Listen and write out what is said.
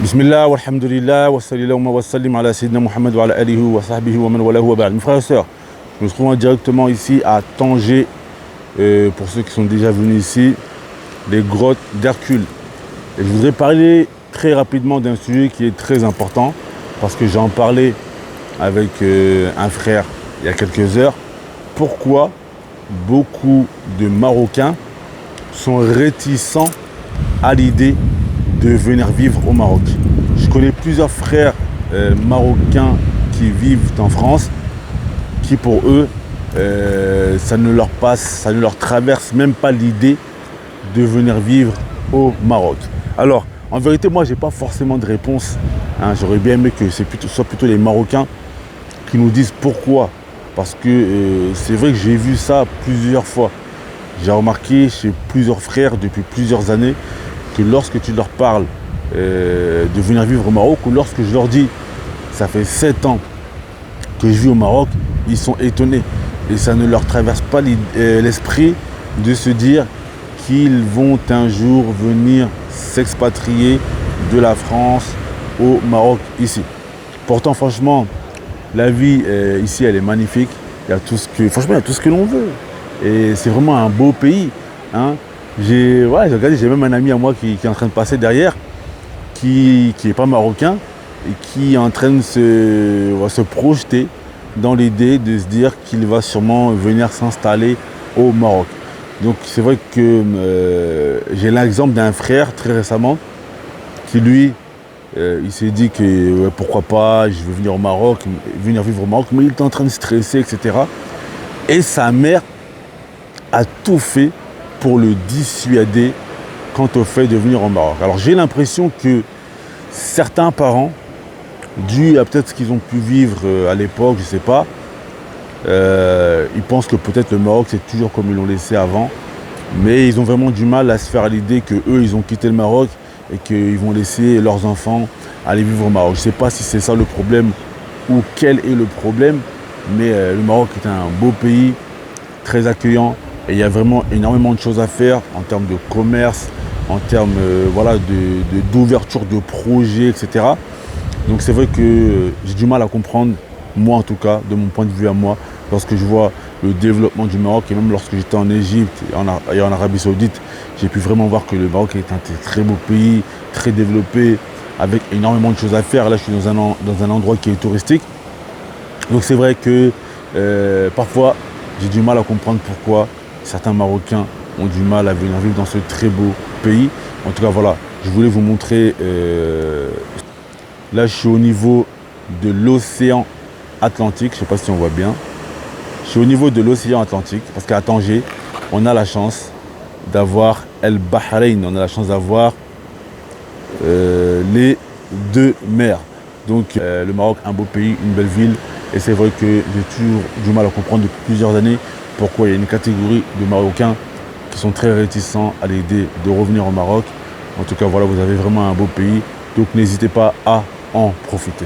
Bismillah, walhamdulillah, wa sallallahu wa sallim ala sayyidina Muhammad wa ala alihi wa sahbihi wa man walahu wa ba'd. Mes frères et sœurs, nous nous trouvons directement ici à Tanger, pour ceux qui sont déjà venus ici, les grottes d'Hercule. Et je voudrais parler très rapidement d'un sujet qui est très important, parce que j'en parlais avec un frère il y a quelques heures. Pourquoi beaucoup de Marocains sont réticents à l'idée de venir vivre au Maroc. Je connais plusieurs frères marocains qui vivent en France, qui pour eux, ça ne leur traverse même pas l'idée de venir vivre au Maroc. Alors, en vérité, moi, j'ai pas forcément de réponse. J'aurais bien aimé que ce soit plutôt les Marocains qui nous disent pourquoi. Parce que c'est vrai que j'ai vu ça plusieurs fois. J'ai remarqué chez plusieurs frères depuis plusieurs années que lorsque tu leur parles de venir vivre au Maroc, ou lorsque je leur dis ça fait 7 ans que je vis au Maroc, ils sont étonnés. Et ça ne leur traverse pas l'esprit de se dire qu'ils vont un jour venir s'expatrier de la France au Maroc ici. Pourtant, franchement, la vie ici, elle est magnifique. Franchement, il y a tout ce que l'on veut. Et c'est vraiment un beau pays. J'ai même un ami à moi qui est en train de passer derrière, qui n'est pas marocain et qui est en train de se projeter dans l'idée de se dire qu'il va sûrement venir s'installer au Maroc. Donc c'est vrai que j'ai l'exemple d'un frère très récemment qui lui, il s'est dit que pourquoi pas, je veux venir au Maroc, venir vivre au Maroc, mais il est en train de stresser, etc. Et sa mère a tout fait pour le dissuader quant au fait de venir au Maroc. Alors j'ai l'impression que certains parents, dû à peut-être ce qu'ils ont pu vivre à l'époque, je ne sais pas, ils pensent que peut-être le Maroc c'est toujours comme ils l'ont laissé avant, mais ils ont vraiment du mal à se faire à l'idée qu'eux ils ont quitté le Maroc et qu'ils vont laisser leurs enfants aller vivre au Maroc. Je ne sais pas si c'est ça le problème ou quel est le problème, mais le Maroc est un beau pays, très accueillant. Et il y a vraiment énormément de choses à faire en termes de commerce, en termes d'ouverture de projets, etc. Donc c'est vrai que j'ai du mal à comprendre, moi en tout cas, de mon point de vue à moi, lorsque je vois le développement du Maroc, et même lorsque j'étais en Égypte et en Arabie Saoudite, j'ai pu vraiment voir que le Maroc est un très beau pays, très développé, avec énormément de choses à faire. Là je suis dans un endroit qui est touristique. Donc c'est vrai que parfois j'ai du mal à comprendre pourquoi certains Marocains ont du mal à venir vivre dans ce très beau pays. En tout cas, voilà, je voulais vous montrer. Là, je suis au niveau de l'océan Atlantique. Je ne sais pas si on voit bien. Je suis au niveau de l'océan Atlantique parce qu'à Tanger, on a la chance d'avoir El Bahreïn. On a la chance d'avoir les deux mers. Donc, le Maroc, un beau pays, une belle ville. Et c'est vrai que j'ai toujours du mal à comprendre depuis plusieurs années pourquoi il y a une catégorie de Marocains qui sont très réticents à l'idée de revenir au Maroc. En tout cas, voilà, vous avez vraiment un beau pays. Donc n'hésitez pas à en profiter.